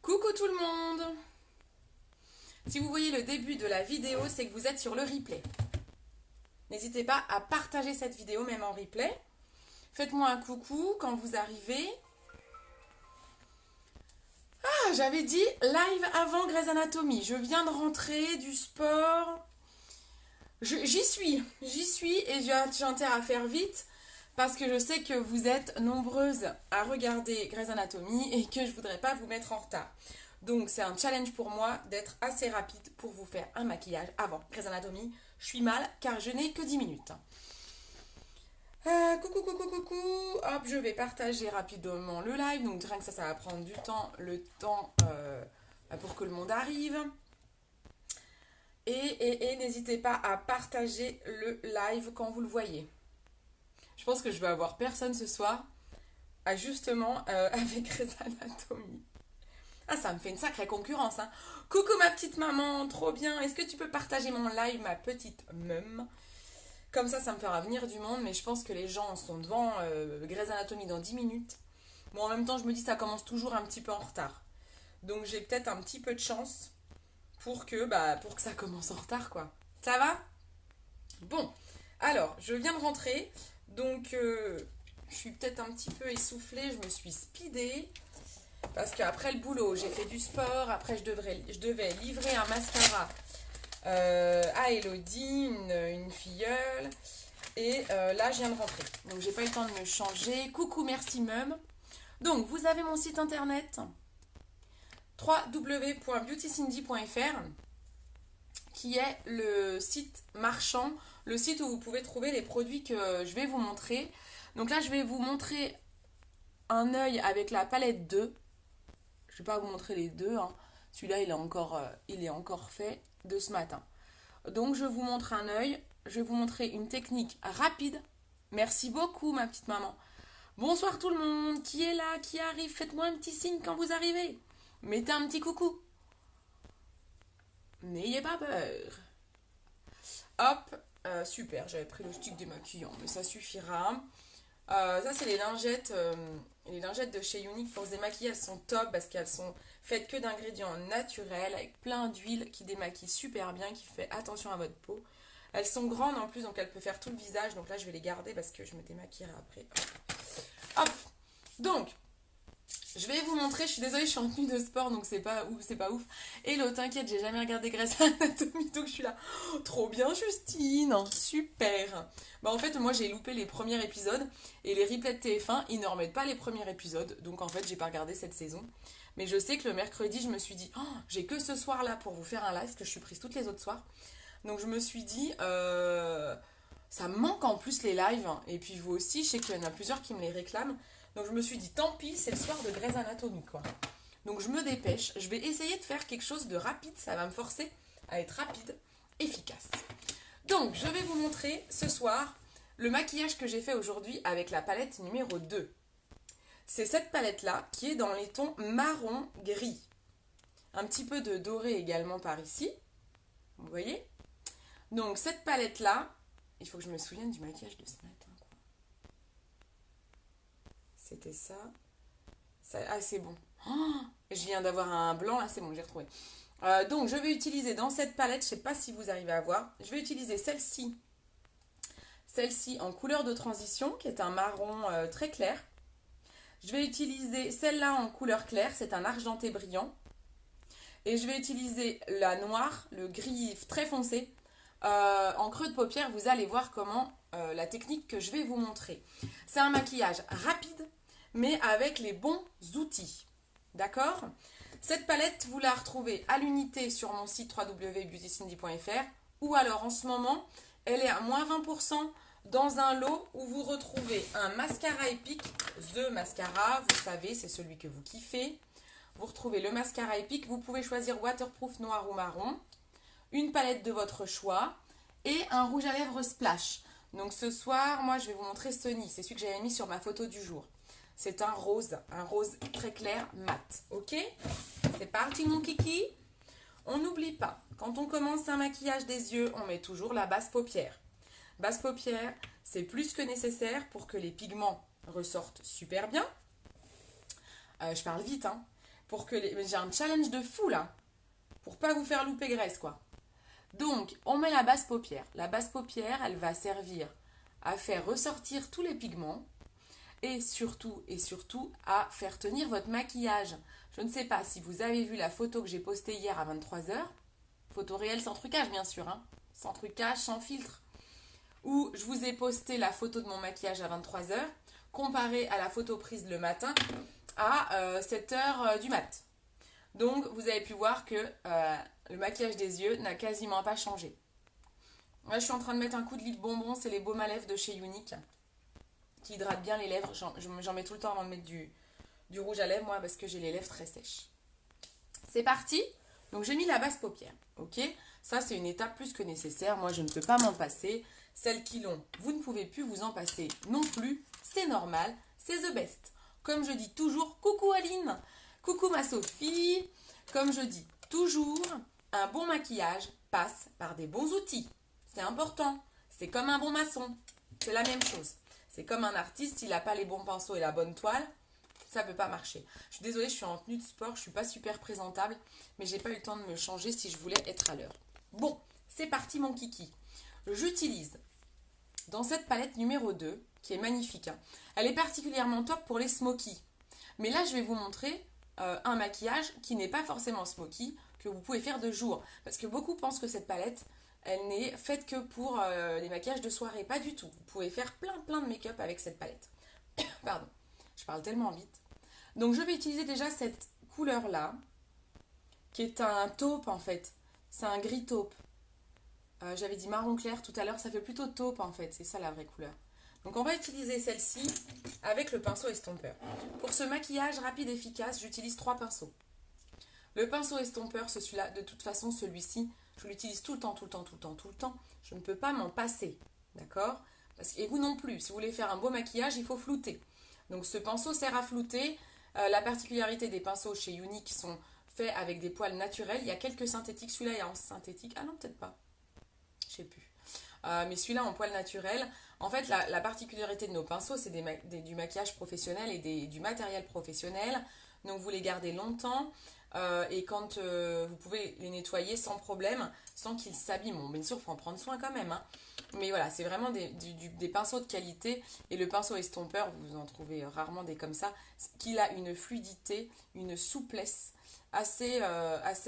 Coucou tout le monde! Si vous voyez le début de la vidéo, c'est que vous êtes sur le replay. N'hésitez pas à partager cette vidéo même en replay. Faites-moi un coucou quand vous arrivez. Ah, j'avais dit live avant Grey's Anatomy. Je viens de rentrer du sport. J'y suis et j'ai intérêt à faire vite parce que je sais que vous êtes nombreuses à regarder Grey's Anatomy et que je voudrais pas vous mettre en retard. Donc c'est un challenge pour moi d'être assez rapide pour vous faire un maquillage avant Grey's Anatomy. Je suis mal car je n'ai que 10 minutes. Coucou. Hop, je vais partager rapidement le live. Donc rien que ça va prendre du temps, le temps pour que le monde arrive. Et n'hésitez pas à partager le live quand vous le voyez. Je pense que je vais avoir personne ce soir, justement avec Grey's Anatomy. Ah, ça me fait une sacrée concurrence, hein. Coucou ma petite maman, trop bien. Est-ce que tu peux partager mon live, ma petite mum? Comme ça me fera venir du monde, mais je pense que les gens sont devant Grey's Anatomy dans 10 minutes. Bon, en même temps, je me dis ça commence toujours un petit peu en retard. Donc j'ai peut-être un petit peu de chance pour que ça commence en retard, quoi. Ça va? Bon, alors, je viens de rentrer, donc je suis peut-être un petit peu essoufflée, je me suis speedée. Parce qu'après le boulot, j'ai fait du sport. Après, je devais livrer un mascara à Elodie, une filleule. Et là, je viens de rentrer. Donc, j'ai pas eu le temps de me changer. Coucou, merci, mum. Donc, vous avez mon site internet www.beautycindy.fr qui est le site marchand, le site où vous pouvez trouver les produits que je vais vous montrer. Donc là, je vais vous montrer un œil avec la palette 2. Je ne vais pas vous montrer les deux, hein. Celui-là, il est encore fait de ce matin. Donc, je vous montre un œil. Je vais vous montrer une technique rapide. Merci beaucoup, ma petite maman. Bonsoir tout le monde. Qui est là? Qui arrive? Faites-moi un petit signe quand vous arrivez. Mettez un petit coucou. N'ayez pas peur. Hop. Super, j'avais pris le stick démaquillant, mais ça suffira. Ça, c'est les lingettes. Les lingettes de chez Unique pour se démaquiller, elles sont top parce qu'elles sont faites que d'ingrédients naturels avec plein d'huile qui démaquille super bien, qui fait attention à votre peau. Elles sont grandes en plus, donc elles peuvent faire tout le visage. Donc là, je vais les garder parce que je me démaquillerai après. Hop. Donc, je vais vous montrer. Je suis désolée, je suis en tenue de sport, donc c'est pas ouf. Hello, t'inquiète, j'ai jamais regardé Grey's Anatomy, donc je suis là. Oh, trop bien, Justine, super. Bah en fait, moi j'ai loupé les premiers épisodes et les replays de TF1, ils ne remettent pas les premiers épisodes, donc en fait j'ai pas regardé cette saison. Mais je sais que le mercredi, je me suis dit, oh, j'ai que ce soir là pour vous faire un live, parce que je suis prise toutes les autres soirs. Donc je me suis dit, ça me manque en plus les lives, et puis vous aussi, je sais qu'il y en a plusieurs qui me les réclament. Donc je me suis dit, tant pis, c'est le soir de Grey's Anatomy, quoi. Donc je me dépêche, je vais essayer de faire quelque chose de rapide, ça va me forcer à être rapide, efficace. Donc je vais vous montrer ce soir le maquillage que j'ai fait aujourd'hui avec la palette numéro 2. C'est cette palette-là qui est dans les tons marron-gris. Un petit peu de doré également par ici, vous voyez? Donc cette palette-là, il faut que je me souvienne du maquillage de ce matin. C'était ça. Ah, c'est bon. Oh, je viens d'avoir un blanc, là, c'est bon, j'ai retrouvé. Donc, je vais utiliser dans cette palette, je ne sais pas si vous arrivez à voir, je vais utiliser celle-ci. Celle-ci en couleur de transition, qui est un marron très clair. Je vais utiliser celle-là en couleur claire, c'est un argenté brillant. Et je vais utiliser la noire, le gris très foncé, en creux de paupière. Vous allez voir comment la technique que je vais vous montrer. C'est un maquillage rapide, mais avec les bons outils. D'accord? Cette palette, vous la retrouvez à l'unité sur mon site www.beautycindy.fr ou alors en ce moment, elle est à moins 20% dans un lot où vous retrouvez un mascara Epic, The Mascara, vous savez, c'est celui que vous kiffez. Vous retrouvez le mascara Epic, vous pouvez choisir waterproof noir ou marron, une palette de votre choix et un rouge à lèvres splash. Donc ce soir, moi je vais vous montrer Sony, c'est celui que j'avais mis sur ma photo du jour. C'est un rose très clair, mat. Ok? C'est parti mon kiki. On n'oublie pas, quand on commence un maquillage des yeux, on met toujours la basse paupière. Basse paupière, c'est plus que nécessaire pour que les pigments ressortent super bien. Je parle vite, hein. pour que les... J'ai un challenge de fou là, pour pas vous faire louper graisse quoi. Donc, on met la base paupière. La base paupière, elle va servir à faire ressortir tous les pigments et surtout à faire tenir votre maquillage. Je ne sais pas si vous avez vu la photo que j'ai postée hier à 23 heures. Photo réelle sans trucage bien sûr, hein. Sans trucage, sans filtre. Où je vous ai posté la photo de mon maquillage à 23 heures comparée à la photo prise le matin à 7 heures du mat. Donc vous avez pu voir que le maquillage des yeux n'a quasiment pas changé. Là je suis en train de mettre un coup de lip bonbon, c'est les baumes à lèvres de chez Younique qui hydratent bien les lèvres. J'en mets tout le temps avant de mettre du rouge à lèvres moi parce que j'ai les lèvres très sèches. C'est parti. Donc j'ai mis la base paupière, ok. Ça c'est une étape plus que nécessaire, moi je ne peux pas m'en passer. Celles qui l'ont, vous ne pouvez plus vous en passer non plus, c'est normal, c'est the best. Comme je dis toujours, coucou Aline, coucou ma Sophie. Comme je dis toujours, un bon maquillage passe par des bons outils. C'est important, c'est comme un bon maçon, c'est la même chose. C'est comme un artiste, s'il n'a pas les bons pinceaux et la bonne toile, ça ne peut pas marcher. Je suis désolée, je suis en tenue de sport, je ne suis pas super présentable, mais j'ai pas eu le temps de me changer si je voulais être à l'heure. Bon, c'est parti mon kiki. J'utilise dans cette palette numéro 2, qui est magnifique, hein. Elle est particulièrement top pour les smokies. Mais là, je vais vous montrer un maquillage qui n'est pas forcément smoky, que vous pouvez faire de jour. Parce que beaucoup pensent que cette palette, elle n'est faite que pour les maquillages de soirée. Pas du tout. Vous pouvez faire plein de make-up avec cette palette. Pardon, je parle tellement vite. Donc, je vais utiliser déjà cette couleur-là, qui est un taupe en fait. C'est un gris taupe. J'avais dit marron clair tout à l'heure, ça fait plutôt taupe en fait, c'est ça la vraie couleur. Donc on va utiliser celle-ci avec le pinceau estompeur. Pour ce maquillage rapide et efficace, j'utilise 3 pinceaux. Le pinceau estompeur, celui-là, de toute façon celui-ci, je l'utilise tout le temps. Je ne peux pas m'en passer, d'accord? Et vous non plus, si vous voulez faire un beau maquillage, il faut flouter. Donc ce pinceau sert à flouter. La particularité des pinceaux chez Younique sont faits avec des poils naturels. Il y a quelques synthétiques, celui-là est en synthétique. Ah non, peut-être pas. Je sais plus. Mais celui-là en poil naturel. En fait, la particularité de nos pinceaux, c'est du maquillage professionnel et du matériel professionnel. Donc, vous les gardez longtemps. Et quand vous pouvez les nettoyer sans problème, sans qu'ils s'abîment. Bon, bien sûr, il faut en prendre soin quand même, hein. Mais voilà, c'est vraiment des pinceaux de qualité. Et le pinceau estompeur, vous en trouvez rarement des comme ça, qu'il a une fluidité, une souplesse assez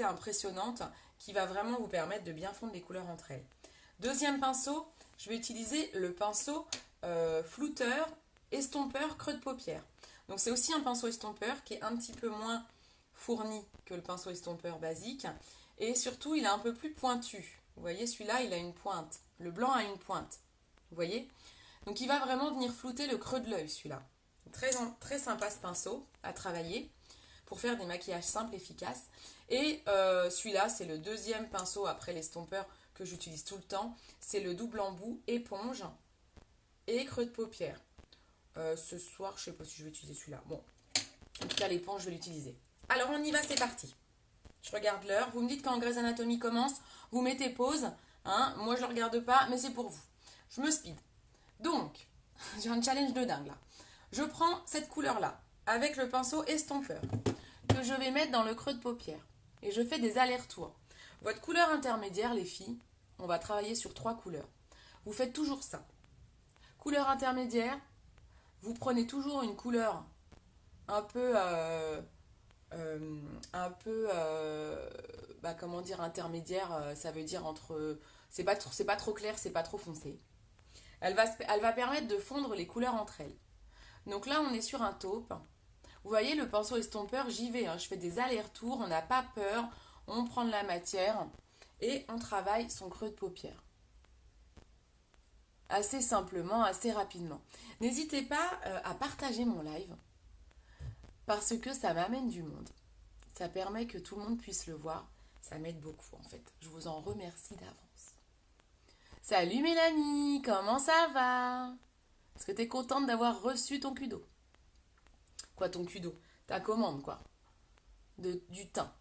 impressionnante qui va vraiment vous permettre de bien fondre les couleurs entre elles. Deuxième pinceau, je vais utiliser le pinceau flouteur, estompeur, creux de paupière. Donc c'est aussi un pinceau estompeur qui est un petit peu moins fourni que le pinceau estompeur basique. Et surtout, il est un peu plus pointu. Vous voyez, celui-là, il a une pointe. Le blanc a une pointe. Vous voyez? Donc il va vraiment venir flouter le creux de l'œil, celui-là. Très sympa ce pinceau à travailler pour faire des maquillages simples, efficaces. Et celui-là, c'est le deuxième pinceau après l'estompeur que j'utilise tout le temps. C'est le double embout éponge et creux de paupière. Ce soir, je ne sais pas si je vais utiliser celui-là. Bon, en tout cas, l'éponge, je vais l'utiliser. Alors, on y va, c'est parti. Je regarde l'heure. Vous me dites quand Grey's Anatomy commence. Vous mettez pause. Hein. Moi, je ne le regarde pas, mais c'est pour vous. Je me speed. Donc, j'ai un challenge de dingue là. Je prends cette couleur-là avec le pinceau estompeur que je vais mettre dans le creux de paupière. Et je fais des allers-retours. Votre couleur intermédiaire, les filles, on va travailler sur 3 couleurs. Vous faites toujours ça. Couleur intermédiaire, vous prenez toujours une couleur un peu, comment dire, intermédiaire, ça veut dire entre, c'est pas trop clair, c'est pas trop foncé. Elle va permettre de fondre les couleurs entre elles. Donc là, on est sur un taupe. Vous voyez, le pinceau estompeur, j'y vais, hein, je fais des allers-retours, on n'a pas peur, on prend de la matière et on travaille son creux de paupière. Assez simplement, assez rapidement. N'hésitez pas à partager mon live parce que ça m'amène du monde. Ça permet que tout le monde puisse le voir. Ça m'aide beaucoup en fait. Je vous en remercie d'avance. Salut Mélanie, comment ça va? Est-ce que tu es contente d'avoir reçu ton kudo? Quoi ton kudo? Ta commande quoi. Du teint.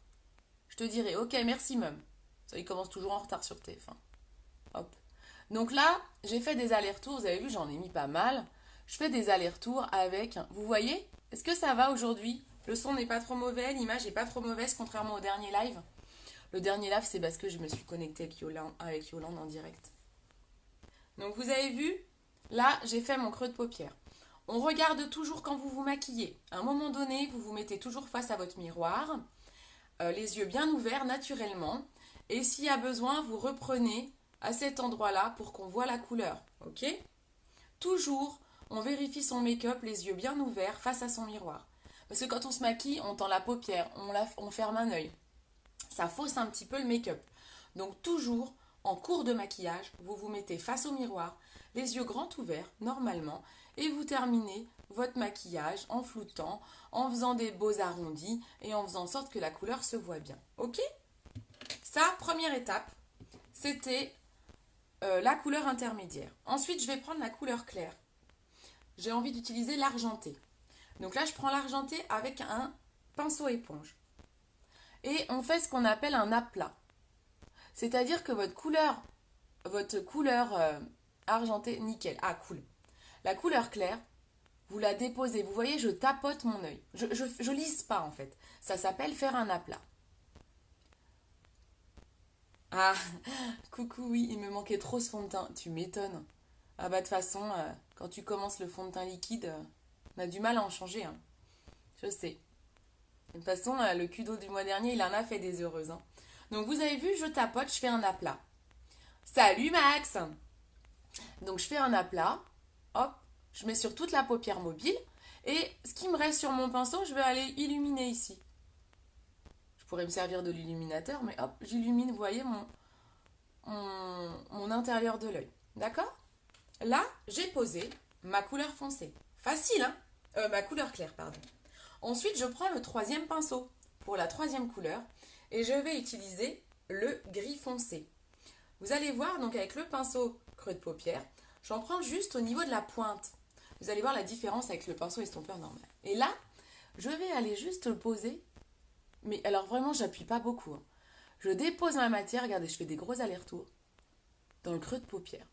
Je te dirai, ok, merci Mum. Ça, il commence toujours en retard sur TF1. Hop. Donc là, j'ai fait des allers-retours. Vous avez vu, j'en ai mis pas mal. Je fais des allers-retours avec... Vous voyez? Est-ce que ça va aujourd'hui? Le son n'est pas trop mauvais, l'image n'est pas trop mauvaise contrairement au dernier live. Le dernier live, c'est parce que je me suis connectée avec Yolande en direct. Donc vous avez vu, là, j'ai fait mon creux de paupière. On regarde toujours quand vous vous maquillez. À un moment donné, vous vous mettez toujours face à votre miroir, les yeux bien ouverts naturellement. Et s'il y a besoin, vous reprenez à cet endroit-là pour qu'on voit la couleur. Ok? Toujours, on vérifie son make-up, les yeux bien ouverts face à son miroir. Parce que quand on se maquille, on tend la paupière, on ferme un œil. Ça fausse un petit peu le make-up. Donc toujours, en cours de maquillage, vous vous mettez face au miroir, les yeux grands ouverts, normalement, et vous terminez votre maquillage en floutant, en faisant des beaux arrondis et en faisant en sorte que la couleur se voit bien. Ok? Ça, première étape, c'était la couleur intermédiaire. Ensuite, je vais prendre la couleur claire. J'ai envie d'utiliser l'argenté. Donc là, je prends l'argenté avec un pinceau éponge. Et on fait ce qu'on appelle un aplat. C'est-à-dire que votre couleur argentée, nickel, cool. La couleur claire, vous la déposez. Vous voyez, je tapote mon œil. Je lisse pas en fait. Ça s'appelle faire un aplat. Ah, coucou, oui, il me manquait trop ce fond de teint. Tu m'étonnes. Ah bah de toute façon, quand tu commences le fond de teint liquide, on a du mal à en changer. Hein. Je sais. De toute façon, le Kudo du mois dernier, il en a fait des heureuses. Hein. Donc vous avez vu, je tapote, je fais un aplat. Salut Max! Donc je fais un aplat, hop, je mets sur toute la paupière mobile, et ce qui me reste sur mon pinceau, je vais aller illuminer ici. Je pourrais me servir de l'illuminateur, mais hop, j'illumine, vous voyez, mon intérieur de l'œil. D'accord? Là, j'ai posé ma couleur foncée. Facile, hein? Ma couleur claire, pardon. Ensuite, je prends le troisième pinceau pour la troisième couleur et je vais utiliser le gris foncé. Vous allez voir, donc avec le pinceau creux de paupière, j'en prends juste au niveau de la pointe. Vous allez voir la différence avec le pinceau estompeur normal. Et là, je vais aller juste le poser. Mais alors vraiment, j'appuie pas beaucoup. Hein. Je dépose ma matière, regardez, je fais des gros allers-retours dans le creux de paupière.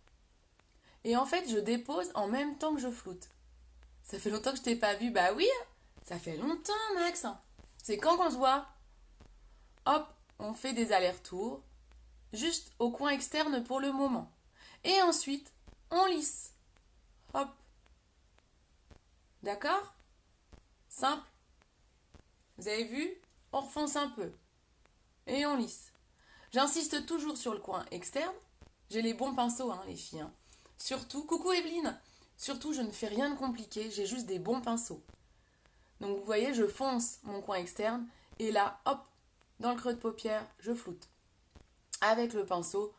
Et en fait, je dépose en même temps que je floute. Ça fait longtemps que je t'ai pas vu. Bah oui, ça fait longtemps, Max. C'est quand qu'on se voit? Hop, on fait des allers-retours, juste au coin externe pour le moment. Et ensuite, on lisse. Hop. D'accord? Simple. Vous avez vu? On refonce un peu. Et on lisse. J'insiste toujours sur le coin externe. J'ai les bons pinceaux, hein, les filles. Hein. Surtout, coucou Evelyne. Surtout, je ne fais rien de compliqué, j'ai juste des bons pinceaux. Donc vous voyez, je fonce mon coin externe et là, hop, dans le creux de paupière, je floute. Avec le pinceau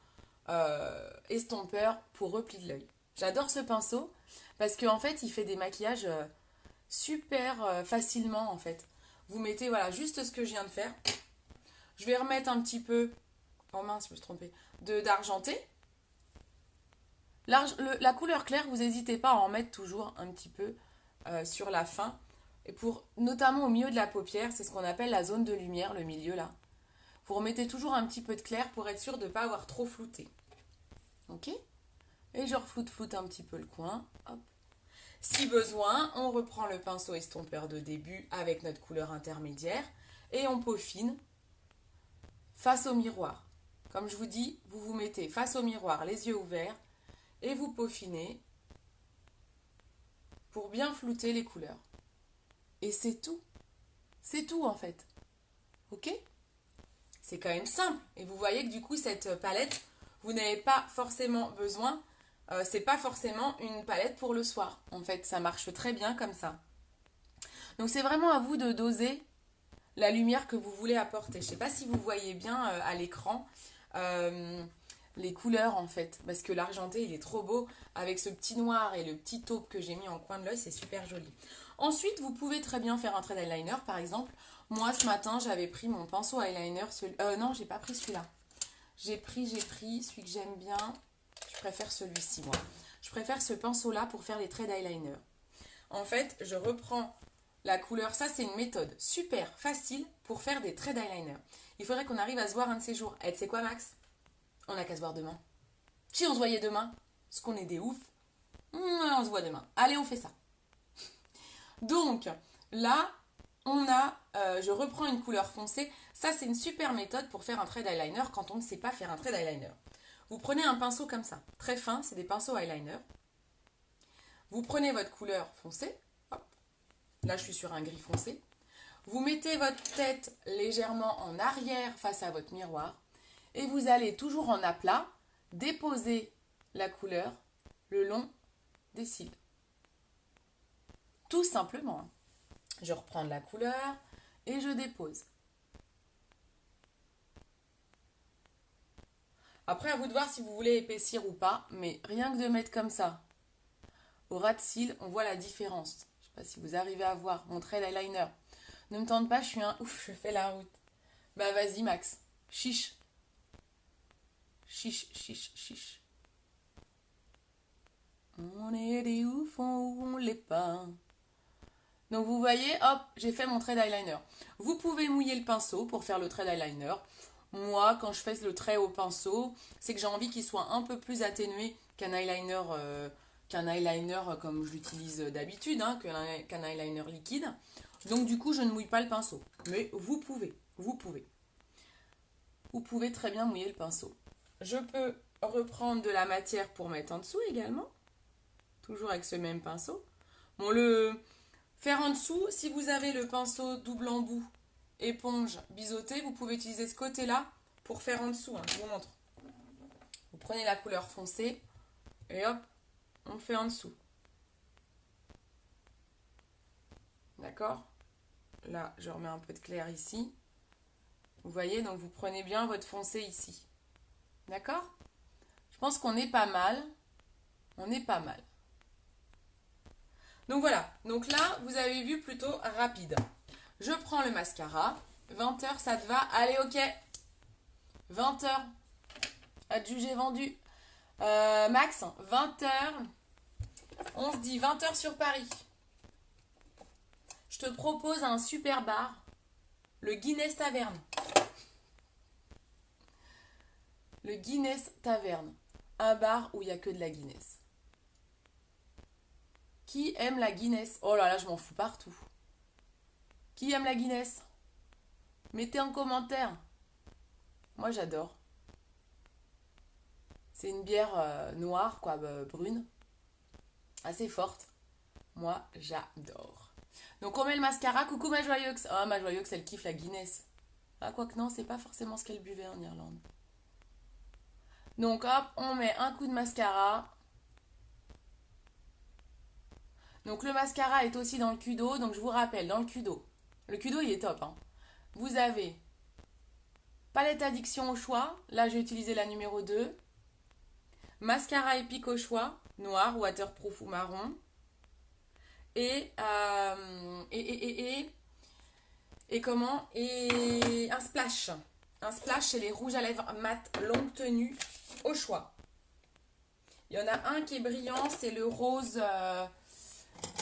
estompeur pour repli de l'œil. J'adore ce pinceau parce qu'en fait, il fait des maquillages super facilement en fait. Vous mettez voilà juste ce que je viens de faire. Je vais remettre un petit peu, oh mince, je me suis trompée, d'argenté. La couleur claire, vous n'hésitez pas à en mettre toujours un petit peu sur la fin. Et pour, notamment au milieu de la paupière, c'est ce qu'on appelle la zone de lumière, le milieu là. Vous remettez toujours un petit peu de clair pour être sûr de ne pas avoir trop flouté. Ok? Et je refloute un petit peu le coin. Hop. Si besoin, on reprend le pinceau estompeur de début avec notre couleur intermédiaire et on peaufine face au miroir. Comme je vous dis, vous vous mettez face au miroir, les yeux ouverts, et vous peaufinez pour bien flouter les couleurs. Et c'est tout. C'est tout en fait. Ok? C'est quand même simple. Et vous voyez que du coup, cette palette, vous n'avez pas forcément besoin. C'est pas forcément une palette pour le soir. En fait, ça marche très bien comme ça. Donc c'est vraiment à vous de doser la lumière que vous voulez apporter. Je ne sais pas si vous voyez bien à l'écran les couleurs en fait. Parce que l'argenté, il est trop beau. Avec ce petit noir et le petit taupe que j'ai mis en coin de l'œil, c'est super joli. Ensuite, vous pouvez très bien faire un trait d'eyeliner, par exemple. Moi, ce matin, j'avais pris mon pinceau eyeliner. Non, j'ai pas pris celui-là. J'ai pris celui que j'aime bien. Je préfère celui-ci, moi. Je préfère ce pinceau-là pour faire les traits d'eyeliner. En fait, je reprends la couleur. Ça, c'est une méthode super facile pour faire des traits d'eyeliner. Il faudrait qu'on arrive à se voir un de ces jours. Eh, tu sais quoi, Max? On n'a qu'à se voir demain. Si on se voyait demain, parce qu'on est des oufs, on se voit demain. Allez, on fait ça. Donc, là, je reprends une couleur foncée. Ça, c'est une super méthode pour faire un trait d'eyeliner quand on ne sait pas faire un trait d'eyeliner. Vous prenez un pinceau comme ça, très fin, c'est des pinceaux eyeliner. Vous prenez votre couleur foncée, hop, là je suis sur un gris foncé. Vous mettez votre tête légèrement en arrière face à votre miroir et vous allez toujours en aplat déposer la couleur le long des cils. Tout simplement. Je reprends de la couleur et je dépose. Après, à vous de voir si vous voulez épaissir ou pas, mais rien que de mettre comme ça, au ras de cils, on voit la différence. Je ne sais pas si vous arrivez à voir mon trait d'eyeliner. Ne me tente pas, je suis un ouf, je fais la route. Bah vas-y Max, chiche. Chiche, chiche, chiche. On est des oufs, on l'est pas. Donc vous voyez, hop, j'ai fait mon trait d'eyeliner. Vous pouvez mouiller le pinceau pour faire le trait d'eyeliner. Moi, quand je fais le trait au pinceau, c'est que j'ai envie qu'il soit un peu plus atténué qu'un eyeliner, comme je l'utilise d'habitude, hein, qu'un eyeliner liquide. Donc du coup, je ne mouille pas le pinceau. Mais vous pouvez. Vous pouvez très bien mouiller le pinceau. Je peux reprendre de la matière pour mettre en dessous également. Toujours avec ce même pinceau. Bon, faire en dessous, si vous avez le pinceau double embout, éponge, biseauté, vous pouvez utiliser ce côté-là pour faire en dessous. Hein, je vous montre. Vous prenez la couleur foncée et hop, on fait en dessous. D'accord? Là, je remets un peu de clair ici. Vous voyez, donc vous prenez bien votre foncé ici. D'accord? Je pense qu'on est pas mal. On est pas mal. Donc voilà. Donc là, vous avez vu plutôt rapide. Je prends le mascara. 20h, ça te va? Allez, ok. 20h. Adjugé, vendu. Max, 20h. On se dit 20h sur Paris. Je te propose un super bar. Le Guinness Taverne. Le Guinness Taverne. Un bar où il n'y a que de la Guinness. Qui aime la Guinness? Oh là là, je m'en fous partout. Qui aime la Guinness? Mettez en commentaire. Moi, j'adore. C'est une bière noire, quoi, brune. Assez forte. Moi, j'adore. Donc, on met le mascara. Coucou ma Joyeuse. Ah, ma Joyeuse, elle kiffe la Guinness. Ah, quoique non, c'est pas forcément ce qu'elle buvait en Irlande. Donc, hop, on met un coup de mascara. Donc, le mascara est aussi dans le Kudo. Donc, je vous rappelle, dans le Kudo. Le Kudo, il est top. Hein. Vous avez palette addiction au choix. Là, j'ai utilisé la numéro 2. Mascara épique au choix. Noir, waterproof ou marron. Et comment? Et un splash. Un splash, c'est les rouges à lèvres mat longue tenue au choix. Il y en a un qui est brillant, c'est le rose.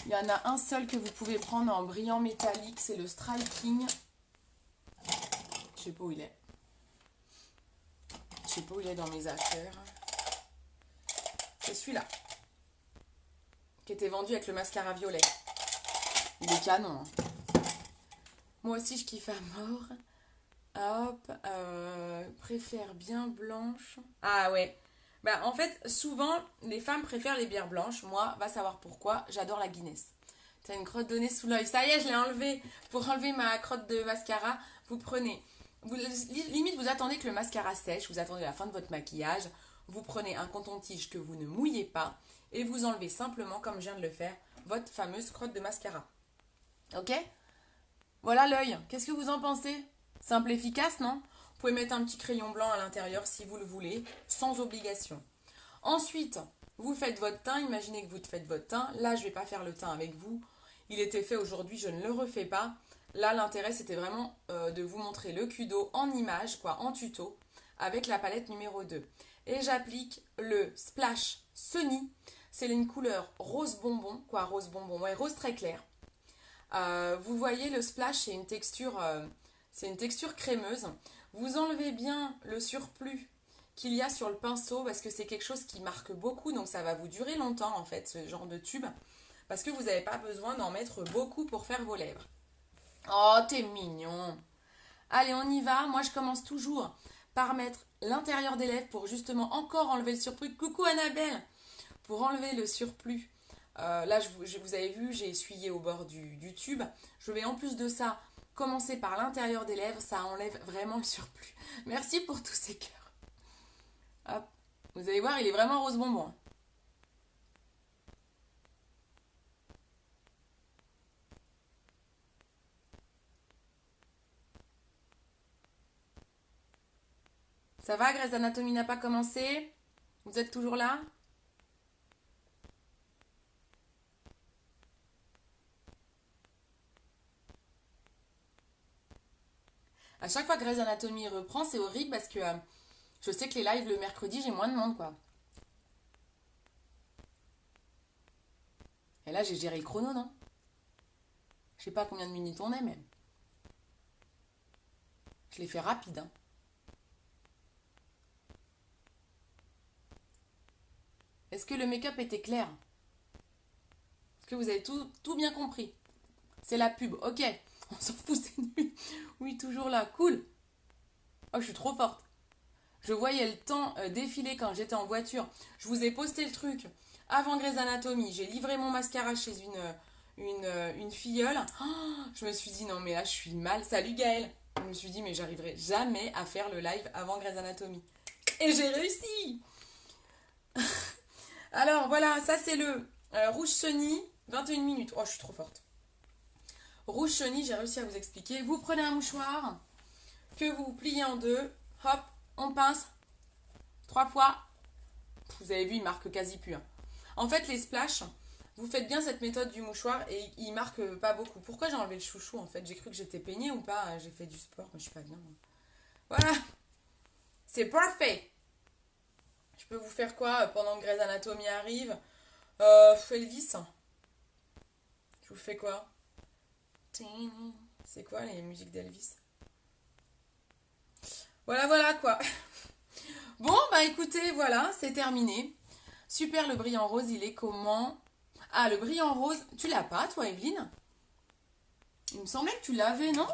Il y en a un seul que vous pouvez prendre en brillant métallique, c'est le Striking. Je sais pas où il est. Je sais pas où il est dans mes affaires. C'est celui-là. Qui était vendu avec le mascara violet. Il est canon. Hein. Moi aussi, je kiffe à mort. Hop, préfère bien blanche. Ah ouais. Bah en fait, souvent, les femmes préfèrent les bières blanches. Moi, va savoir pourquoi, j'adore la Guinness. T'as une crotte de nez sous l'œil. Ça y est, je l'ai enlevé. Pour enlever ma crotte de mascara, vous prenez... limite, vous attendez que le mascara sèche. Vous attendez la fin de votre maquillage. Vous prenez un coton-tige que vous ne mouillez pas. Et vous enlevez simplement, comme je viens de le faire, votre fameuse crotte de mascara. Ok? Voilà l'œil. Qu'est-ce que vous en pensez? Simple, efficace, non? Vous pouvez mettre un petit crayon blanc à l'intérieur si vous le voulez, sans obligation. Ensuite, vous faites votre teint. Imaginez que vous faites votre teint. Là, je ne vais pas faire le teint avec vous. Il était fait aujourd'hui, je ne le refais pas. Là, l'intérêt, c'était vraiment de vous montrer le Kudo en image, quoi, en tuto, avec la palette numéro 2. Et j'applique le Splash Sunny. C'est une couleur rose bonbon, quoi, rose bonbon, ouais, rose très clair. Vous voyez, le Splash, c'est une texture crémeuse. Vous enlevez bien le surplus qu'il y a sur le pinceau parce que c'est quelque chose qui marque beaucoup, donc ça va vous durer longtemps en fait, ce genre de tube, parce que vous n'avez pas besoin d'en mettre beaucoup pour faire vos lèvres. Oh, t'es mignon. Allez, on y va. Moi, je commence toujours par mettre l'intérieur des lèvres pour justement encore enlever le surplus. Coucou Annabelle. Pour enlever le surplus. Là, vous avez vu, j'ai essuyé au bord du tube. Je vais en plus de ça commencer par l'intérieur des lèvres. Ça enlève vraiment le surplus. Merci pour tous ces cœurs. Hop. Vous allez voir, il est vraiment rose bonbon. Ça va, Grey's Anatomy n'a pas commencé? Vous êtes toujours là? À chaque fois que Grey's Anatomy reprend, c'est horrible parce que je sais que les lives le mercredi, j'ai moins de monde, quoi. Et là, j'ai géré le chrono, non? Je sais pas combien de minutes on est, mais je l'ai fait rapide, hein. Est-ce que le make-up était clair? Est-ce que vous avez tout bien compris? C'est la pub, ok. On s'en fout, c'est nul. Oui, toujours là, cool. Oh, je suis trop forte. Je voyais le temps défiler quand j'étais en voiture. Je vous ai posté le truc avant Grey's Anatomy. J'ai livré mon mascara chez une filleule. Oh, je me suis dit, non, mais là, je suis mal. Salut Gaëlle. Je me suis dit, mais j'arriverai jamais à faire le live avant Grey's Anatomy. Et j'ai réussi. Alors, voilà, ça, c'est le Rouge Sunny. 21 minutes. Oh, je suis trop forte. Rouge Sunny, j'ai réussi à vous expliquer. Vous prenez un mouchoir que vous pliez en deux. Hop, on pince 3 fois. Vous avez vu, il marque quasi plus. En fait, les splashs, vous faites bien cette méthode du mouchoir et il marque pas beaucoup. Pourquoi j'ai enlevé le chouchou en fait? J'ai cru que j'étais peignée ou pas? J'ai fait du sport, mais je suis pas bien. Voilà, c'est parfait. Je peux vous faire quoi pendant que Grey's Anatomy arrive? Elvis. Je vous fais quoi? C'est quoi les musiques d'Elvis? Voilà, voilà quoi. Bon, bah écoutez, voilà, c'est terminé. Super, le brillant rose, il est comment? Ah, le brillant rose, tu l'as pas, toi, Evelyne? Il me semblait que tu l'avais, non?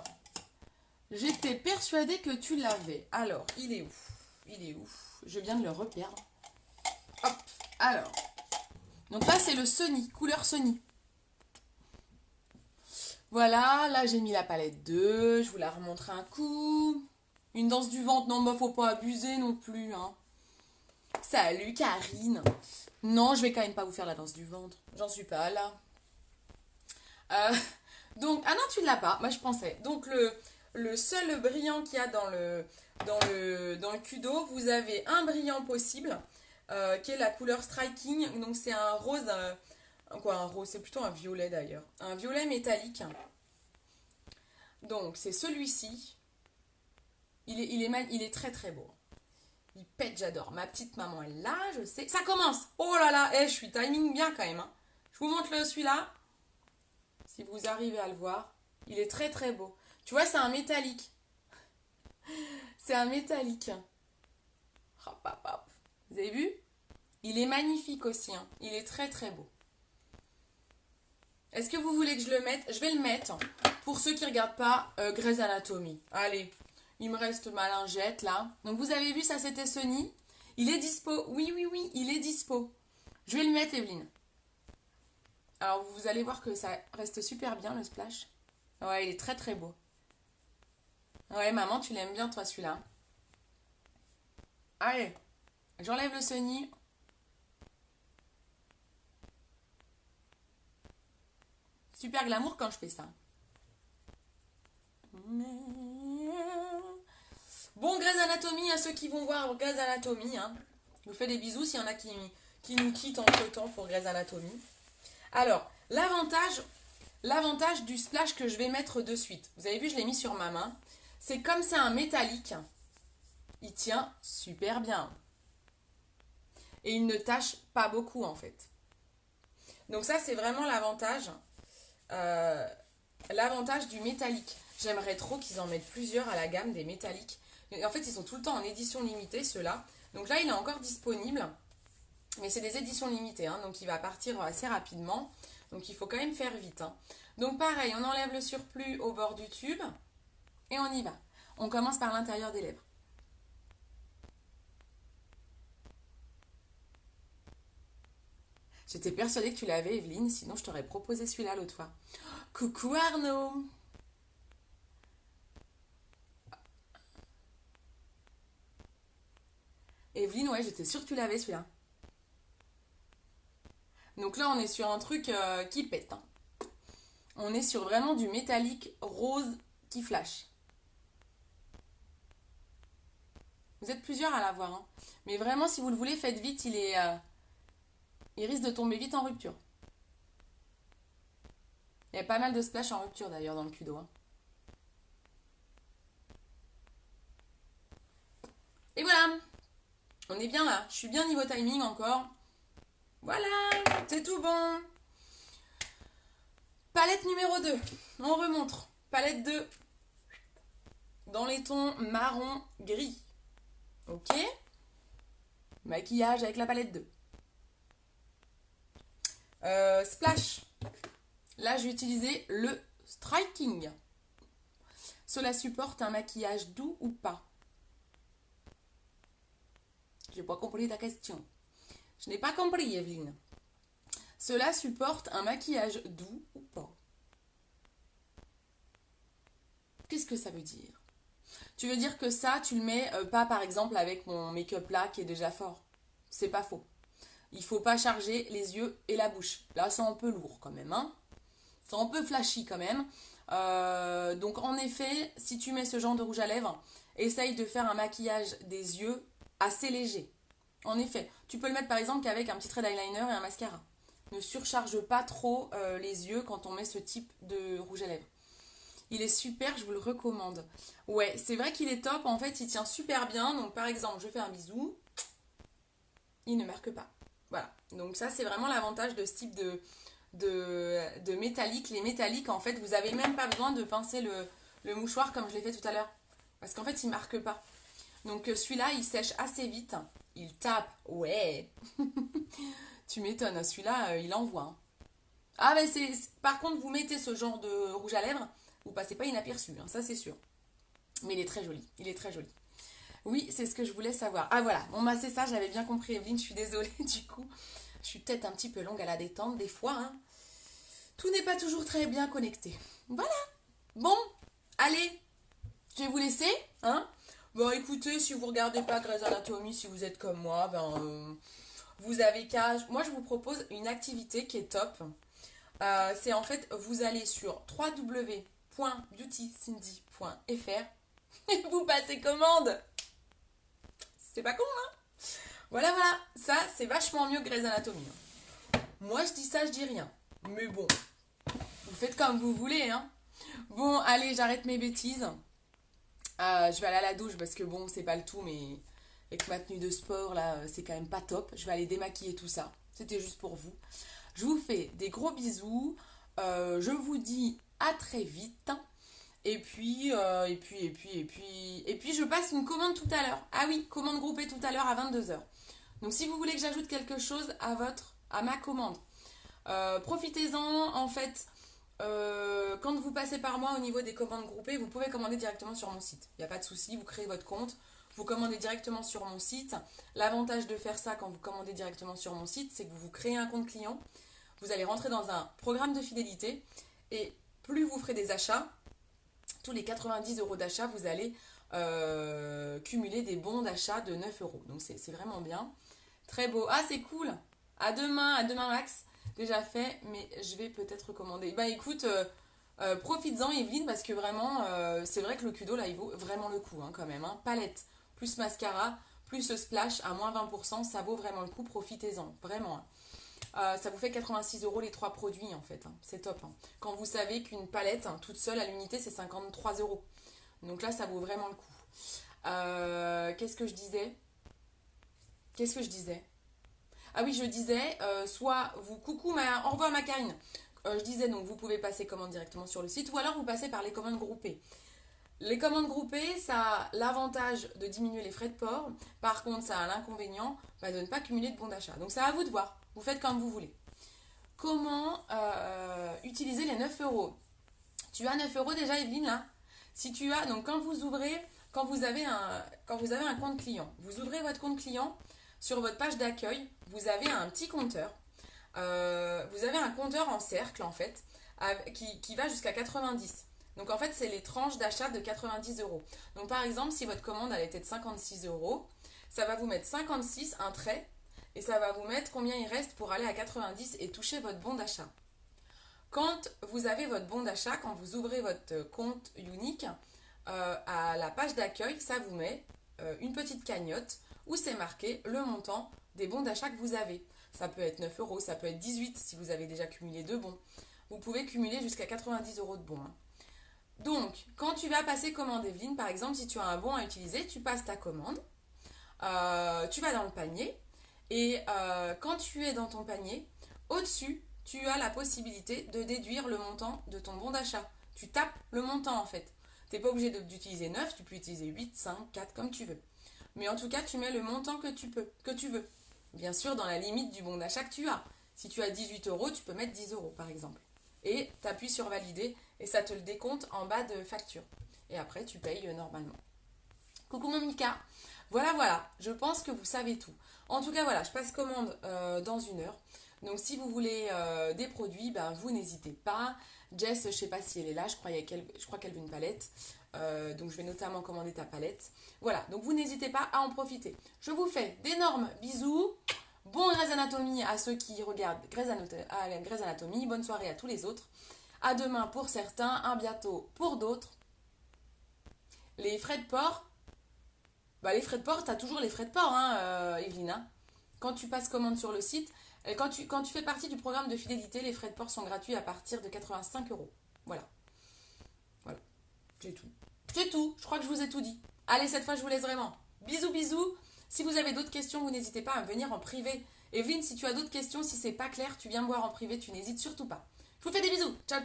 J'étais persuadée que tu l'avais. Alors, il est où? Il est où? Je viens de le reperdre. Hop, alors. Donc là, c'est le Sony, couleur Sony. Voilà, là, j'ai mis la palette 2. Je vous la remontre un coup. Une danse du ventre, non, bah, faut pas abuser non plus, hein. Salut, Karine. Non, je vais quand même pas vous faire la danse du ventre. J'en suis pas là. Euh, donc, ah non, tu ne l'as pas. Moi, je pensais. Donc, le seul brillant qu'il y a dans le Kudo, vous avez un brillant possible, qui est la couleur Striking. Donc, c'est un rose, quoi, un rose, c'est plutôt un violet d'ailleurs. Un violet métallique. Donc, c'est celui-ci. Il est très très beau. Il pète, j'adore. Ma petite maman est là, je sais. Ça commence. Oh là là, je suis timing bien quand même, hein. Je vous montre celui-là. Si vous arrivez à le voir, il est très très beau. Tu vois, c'est un métallique. C'est un métallique. Hop, hop, hop. Vous avez vu? Il est magnifique aussi, hein. Il est très très beau. Est-ce que vous voulez que je le mette? Je vais le mettre pour ceux qui ne regardent pas Grey's Anatomy. Allez, il me reste ma lingette là. Donc vous avez vu, ça c'était Sony. Il est dispo. Oui, oui, oui, il est dispo. Je vais le mettre, Evelyne. Alors vous allez voir que ça reste super bien le splash. Ouais, il est très très beau. Ouais, maman, tu l'aimes bien toi celui-là. Allez, j'enlève le Sony. Super glamour quand je fais ça. Bon, Grey's Anatomy, à ceux qui vont voir Grey's Anatomy, hein. Je vous fais des bisous s'il y en a qui nous quittent entre temps pour Grey's Anatomy. Alors, l'avantage du splash que je vais mettre de suite, vous avez vu, je l'ai mis sur ma main, c'est comme c'est un métallique, il tient super bien. Et il ne tâche pas beaucoup en fait. Donc ça, c'est vraiment l'avantage. L'avantage du métallique. J'aimerais trop qu'ils en mettent plusieurs à la gamme des métalliques. En fait, ils sont tout le temps en édition limitée, ceux-là. Donc là, il est encore disponible. Mais c'est des éditions limitées, hein, donc il va partir assez rapidement. Donc il faut quand même faire vite, hein. Donc pareil, on enlève le surplus au bord du tube et on y va. On commence par l'intérieur des lèvres. J'étais persuadée que tu l'avais, Evelyne, sinon je t'aurais proposé celui-là l'autre fois. Coucou Arnaud! Evelyne, ouais, j'étais sûre que tu l'avais celui-là. Donc là, on est sur un truc qui pète, hein. On est sur vraiment du métallique rose qui flash. Vous êtes plusieurs à l'avoir, hein. Mais vraiment, si vous le voulez, faites vite, il risque de tomber vite en rupture. Il y a pas mal de splash en rupture d'ailleurs dans le Kudo, hein. Et voilà, on est bien là. Je suis bien niveau timing encore. Voilà, c'est tout bon. Palette numéro 2. On remontre. Palette 2. Dans les tons marron gris. Ok. Maquillage avec la palette 2. Splash. Là, je vais utiliser le Striking. Cela supporte un maquillage doux ou pas? Je n'ai pas compris ta question. Je n'ai pas compris, Evelyne. Cela supporte un maquillage doux ou pas? Qu'est-ce que ça veut dire? Tu veux dire que ça, tu le mets pas par exemple avec mon make-up là qui est déjà fort. C'est pas faux. Il faut pas charger les yeux et la bouche. Là, c'est un peu lourd quand même, hein. C'est un peu flashy quand même. Donc en effet, si tu mets ce genre de rouge à lèvres, essaye de faire un maquillage des yeux assez léger. En effet, tu peux le mettre par exemple qu'avec un petit trait d'eyeliner et un mascara. Ne surcharge pas trop les yeux quand on met ce type de rouge à lèvres. Il est super, je vous le recommande. Ouais, c'est vrai qu'il est top, en fait il tient super bien. Donc par exemple, je fais un bisou, il ne marque pas. Voilà, donc ça c'est vraiment l'avantage de ce type de métallique. Les métalliques, en fait, vous n'avez même pas besoin de pincer le mouchoir comme je l'ai fait tout à l'heure. Parce qu'en fait, il ne marque pas. Donc celui-là, il sèche assez vite. Il tape, ouais. Tu m'étonnes, celui-là, il envoie, hein. Ah ben par contre, vous mettez ce genre de rouge à lèvres, vous passez pas inaperçu, hein, ça c'est sûr. Mais il est très joli, il est très joli. Oui, c'est ce que je voulais savoir. Ah voilà, bon bah c'est ça, j'avais bien compris Evelyne, je suis désolée du coup. Je suis peut-être un petit peu longue à la détente des fois, hein. Tout n'est pas toujours très bien connecté. Voilà. Bon, allez, je vais vous laisser, hein. Bon écoutez, si vous regardez pas Grey's Anatomy, si vous êtes comme moi, vous avez qu'à... Moi je vous propose une activité qui est top. C'est en fait, vous allez sur www.beautycindy.fr et vous passez commande. C'est pas con, hein? Voilà, voilà. Ça, c'est vachement mieux que Grey's Anatomy, hein. Moi, je dis ça, je dis rien. Mais bon, vous faites comme vous voulez, hein. Bon, allez, j'arrête mes bêtises. Je vais aller à la douche parce que bon, c'est pas le tout, mais avec ma tenue de sport, là, c'est quand même pas top. Je vais aller démaquiller tout ça. C'était juste pour vous. Je vous fais des gros bisous. Je vous dis à très vite. Et puis, je passe une commande tout à l'heure. Ah oui, commande groupée tout à l'heure à 22h. Donc si vous voulez que j'ajoute quelque chose à ma commande, profitez-en. En fait, quand vous passez par moi au niveau des commandes groupées, vous pouvez commander directement sur mon site. Il n'y a pas de souci, vous créez votre compte, vous commandez directement sur mon site. L'avantage de faire ça quand vous commandez directement sur mon site, c'est que vous créez un compte client. Vous allez rentrer dans un programme de fidélité et plus vous ferez des achats, tous les 90 euros d'achat, vous allez cumuler des bons d'achat de 9 euros. Donc c'est vraiment bien. Très beau. Ah, c'est cool. À demain Max. Déjà fait, mais je vais peut-être recommander. Bah écoute, profites-en Evelyne, parce que vraiment, c'est vrai que le Kudo là, il vaut vraiment le coup, hein, quand même, hein. Palette, plus mascara, plus splash à moins 20%, ça vaut vraiment le coup, profitez-en, vraiment, hein. Ça vous fait 86 euros les trois produits en fait, hein. C'est top, hein. Quand vous savez qu'une palette, hein, toute seule à l'unité, c'est 53 euros. Donc là, ça vaut vraiment le coup. Qu'est-ce que je disais? Ah oui, je disais, soit vous... Coucau, au revoir ma Karine. Je disais donc, vous pouvez passer commande directement sur le site, ou alors vous passez par les commandes groupées. Les commandes groupées, ça a l'avantage de diminuer les frais de port. Par contre, ça a l'inconvénient de ne pas cumuler de bons d'achat. Donc c'est à vous de voir. Vous faites comme vous voulez. comment utiliser les 9 euros. Tu as 9 euros déjà, Evelyne, là? Si tu as, donc quand vous avez un compte client, vous ouvrez votre compte client, sur votre page d'accueil, vous avez un petit compteur. Vous avez un compteur en cercle, en fait, qui va jusqu'à 90. Donc en fait, c'est les tranches d'achat de 90 euros. Donc par exemple, si votre commande elle était de 56 euros, ça va vous mettre 56, un trait, et ça va vous mettre combien il reste pour aller à 90 et toucher votre bon d'achat. Quand vous avez votre bon d'achat, quand vous ouvrez votre compte unique, à la page d'accueil, ça vous met une petite cagnotte où c'est marqué le montant des bons d'achat que vous avez. Ça peut être 9 euros, ça peut être 18 si vous avez déjà cumulé 2 bons. Vous pouvez cumuler jusqu'à 90 euros de bons. Hein. Donc, quand tu vas passer commande, Evelyne, par exemple, si tu as un bon à utiliser, tu passes ta commande, tu vas dans le panier, et quand tu es dans ton panier, au-dessus, tu as la possibilité de déduire le montant de ton bon d'achat. Tu tapes le montant en fait. Tu n'es pas obligé d'utiliser 9, tu peux utiliser 8, 5, 4, comme tu veux. Mais en tout cas, tu mets le montant que tu veux. Bien sûr, dans la limite du bon d'achat que tu as. Si tu as 18 euros, tu peux mettre 10 euros par exemple. Et tu appuies sur valider et ça te le décompte en bas de facture. Et après, tu payes normalement. Coucou mon Mika. Voilà, je pense que vous savez tout. En tout cas, voilà, je passe commande dans 1 heure. Donc si vous voulez des produits, ben, vous n'hésitez pas. Jess, je ne sais pas si elle est là, je crois qu'elle veut une palette. Donc je vais notamment commander ta palette. Voilà, donc vous n'hésitez pas à en profiter. Je vous fais d'énormes bisous. Bon Grey's Anatomy à ceux qui regardent Grey's Anatomy. Bonne soirée à tous les autres. À demain pour certains, à bientôt pour d'autres. Les frais de port, bah les frais de port, tu as toujours les frais de port, hein, Evelyne. Hein. Quand tu passes commande sur le site, et quand tu fais partie du programme de fidélité, les frais de port sont gratuits à partir de 85 euros. Voilà. Voilà. C'est tout. C'est tout. Je crois que je vous ai tout dit. Allez, cette fois, je vous laisse vraiment. Bisous. Si vous avez d'autres questions, vous n'hésitez pas à venir en privé. Evelyne, si tu as d'autres questions, si c'est pas clair, tu viens me voir en privé, tu n'hésites surtout pas. Je vous fais des bisous. Ciao.